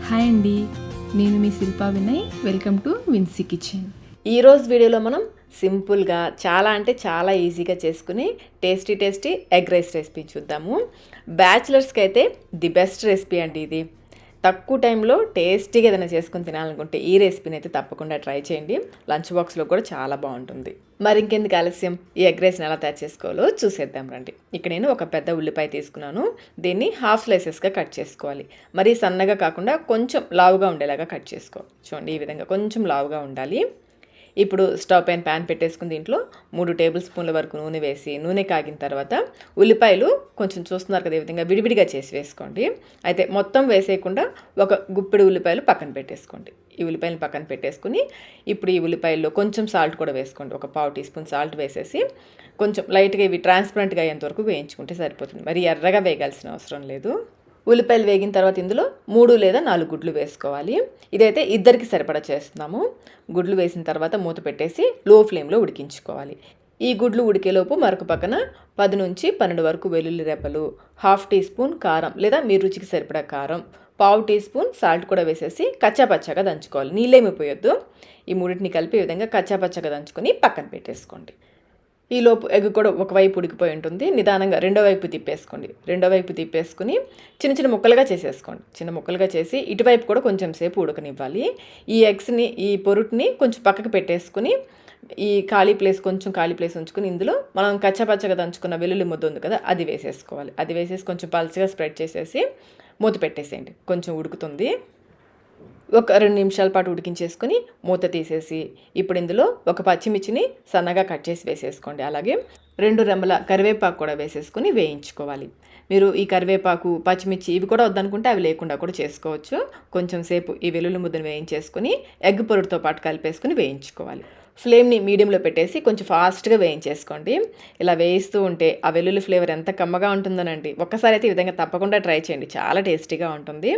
Hi అండి, నేను మీ Shilpa Vinay. Welcome to Vincy kitchen. ఈరోజు వీడియోలో మనం సింపుల్గా చాలా అంటే చాలా ఈజీగా చేసుకుని టేస్టీ ఎగ్ రైస్ రెసిపీ చూద్దాము. బ్యాచిలర్స్కి అయితే ది బెస్ట్ రెసిపీ అండి ఇది. తక్కువ టైంలో టేస్టీగా ఏదైనా చేసుకుని తినాలనుకుంటే ఈ రెసిపీని అయితే తప్పకుండా ట్రై చేయండి. లంచ్ బాక్స్లో కూడా చాలా బాగుంటుంది. మరి ఇంకెందుకు ఆలస్యం, ఈ ఎగ్ రైస్ని ఎలా తయారు చేసుకోవాలో చూసేద్దాం రండి. ఇక్కడ నేను ఒక పెద్ద ఉల్లిపాయ తీసుకున్నాను. దీన్ని హాఫ్ స్లైసెస్గా కట్ చేసుకోవాలి. మరీ సన్నగా కాకుండా కొంచెం లావుగా ఉండేలాగా కట్ చేసుకోవాలి. చూడండి, ఈ విధంగా కొంచెం లావుగా ఉండాలి. ఇప్పుడు స్టవ్ పైన ప్యాన్ పెట్టేసుకుని దీంట్లో 3 టేబుల్ స్పూన్ల వరకు నూనె వేసి, నూనె కాగిన తర్వాత ఉల్లిపాయలు కొంచెం చూస్తున్నారు కదా, ఈ విధంగా విడివిడిగా చేసి వేసుకోండి. అయితే మొత్తం వేసేయకుండా ఒక గుప్పెడు ఉల్లిపాయలు పక్కన పెట్టేసుకోండి. ఈ ఉల్లిపాయలు పక్కన పెట్టేసుకుని ఇప్పుడు ఈ ఉల్లిపాయల్లో కొంచెం సాల్ట్ కూడా వేసుకోండి. ఒక 1/2 టీ స్పూన్ సాల్ట్ వేసేసి కొంచెం లైట్గా ఇవి ట్రాన్స్పరెంట్గా అయ్యేంత వరకు వేయించుకుంటే సరిపోతుంది. మరి ఎర్రగా వేగాల్సిన అవసరం లేదు. ఉల్లిపాయలు వేగిన తర్వాత ఇందులో 3 లేదా 4 గుడ్లు వేసుకోవాలి. ఇదైతే ఇద్దరికి సరిపడా చేస్తున్నాము. గుడ్లు వేసిన తర్వాత మూత పెట్టేసి లో ఫ్లేమ్లో ఉడికించుకోవాలి. ఈ గుడ్లు ఉడికేలోపు మరొక పక్కన 10 నుంచి 12 వరకు వెల్లుల్లి రెబ్బలు, 1/2 టీ స్పూన్ కారం లేదా మీ రుచికి సరిపడా కారం, 1/2 టీ స్పూన్ సాల్ట్ కూడా వేసేసి కచ్చాపచ్చాగా దంచుకోవాలి. నీళ్ళేమి పోయొద్దు. ఈ మూడింటిని కలిపి ఈ విధంగా కచ్చాపచ్చాగా దంచుకొని పక్కన పెట్టేసుకోండి. ఈలోపు ఎగ్ కూడా ఒకవైపు ఉడికిపోయి ఉంటుంది. నిదానంగా రెండో వైపు తిప్పేసుకోండి. రెండో వైపు తిప్పేసుకుని చిన్న ముక్కలుగా చేసేసుకోండి. చిన్న ముక్కలుగా చేసి ఇటువైపు కూడా కొంచెం సేపు ఉడకనివ్వాలి. ఈ ఎగ్స్ని, ఈ పొరుటుని కొంచెం పక్కకు పెట్టేసుకుని ఈ కొంచెం ఖాళీ ప్లేస్ ఉంచుకుని ఇందులో మనం కచ్చాపచ్చగా దంచుకున్న వెల్లుల్లి ముద్ద ఉంది కదా, అది వేసేసుకోవాలి. అది వేసేసి కొంచెం పల్చగా స్ప్రెడ్ చేసేసి మూత పెట్టేసేయండి. కొంచెం ఉడుకుతుంది. ఒక 2 నిమిషాల పాటు ఉడికించేసుకొని మూత తీసేసి ఇప్పుడు ఇందులో ఒక పచ్చిమిర్చిని సన్నగా కట్ చేసి వేసేసుకోండి. అలాగే 2 రెమ్మల కరివేపాకు కూడా వేసేసుకొని వేయించుకోవాలి. మీరు ఈ కరివేపాకు, పచ్చిమిర్చి ఇవి కూడా వద్దనుకుంటే అవి లేకుండా కూడా చేసుకోవచ్చు. కొంచెం సేపు ఈ వెల్లుల్లి ముద్దను వేయించేసుకొని ఎగ్ పొరుడుతో పాటు కలిపేసుకుని వేయించుకోవాలి. ఫ్లేమ్ని మీడియంలో పెట్టేసి కొంచెం ఫాస్ట్గా వేయించేసుకోండి. ఇలా వేయిస్తూ ఉంటే ఆ వెల్లుల్లి ఫ్లేవర్ ఎంత కమ్మగా ఉంటుందోనండి. ఒక్కసారి అయితే ఈ విధంగా తప్పకుండా ట్రై చేయండి, చాలా టేస్టీగా ఉంటుంది.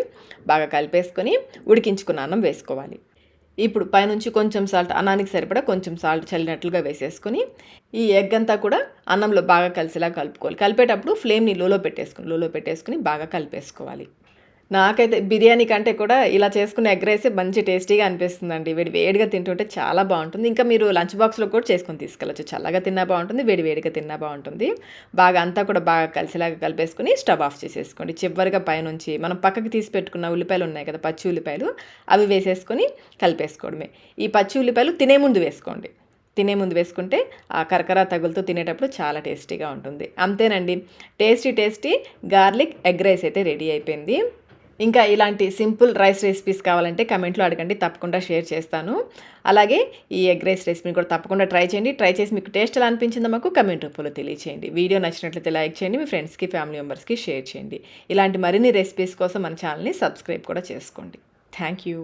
బాగా కలిపేసుకొని ఉడికించుకున్న అన్నం వేసుకోవాలి. ఇప్పుడు పైనుంచి కొంచెం సాల్ట్, అన్నానికి సరిపడా కొంచెం సాల్ట్ చల్లినట్లుగా వేసేసుకొని ఈ ఎగ్ అంతా కూడా అన్నంలో బాగా కలిసేలా కలుపుకోవాలి. కలిపేటప్పుడు ఫ్లేమ్ని లోలో పెట్టేసుకుని బాగా కలిపేసుకోవాలి. నాకైతే బిర్యానీ కంటే కూడా ఇలా చేసుకునే ఎగ్ రైస్ మంచి టేస్టీగా అనిపిస్తుందండి. వేడిగా తింటుంటే చాలా బాగుంటుంది. ఇంకా మీరు లంచ్ బాక్స్లో కూడా చేసుకొని తీసుకెళ్ళచ్చు. చల్లగా తిన్నా బాగుంటుంది, వేడిగా తిన్నా బాగుంటుంది. బాగా అంతా కూడా బాగా కలిసేలాగా కలిపేసుకుని స్టవ్ ఆఫ్ చేసేసుకోండి. చివరిగా పైనుంచి మనం పక్కకి తీసి పెట్టుకున్న ఉల్లిపాయలు ఉన్నాయి కదా, పచ్చి ఉల్లిపాయలు, అవి వేసేసుకొని కలిపేసుకోవడమే. ఈ పచ్చి ఉల్లిపాయలు తినే ముందు వేసుకుంటే ఆ కరకర తగులుతూ తినేటప్పుడు చాలా టేస్టీగా ఉంటుంది. అంతేనండి, టేస్టీ గార్లిక్ ఎగ్ రైస్ అయితే రెడీ అయిపోయింది. ఇంకా ఇలాంటి సింపుల్ రైస్ రెసిపీస్ కావాలంటే కమెంట్లో అడగండి, తప్పకుండా షేర్ చేస్తాను. అలాగే ఈ ఎగ్ రైస్ రెసిపీని కూడా తప్పకుండా ట్రై చేసి మీకు టేస్ట్ ఎలా అనిపించిందో మాకు కమెంట్ రూపంలో తెలియచేయండి. వీడియో నచ్చినట్లయితే లైక్ చేయండి, మీ ఫ్రెండ్స్కి, ఫ్యామిలీ మెంబర్స్కి షేర్ చేయండి. ఇలాంటి మరిన్ని రెసిపీస్ కోసం మన ఛానల్ని సబ్స్క్రైబ్ కూడా చేసుకోండి. Thank you.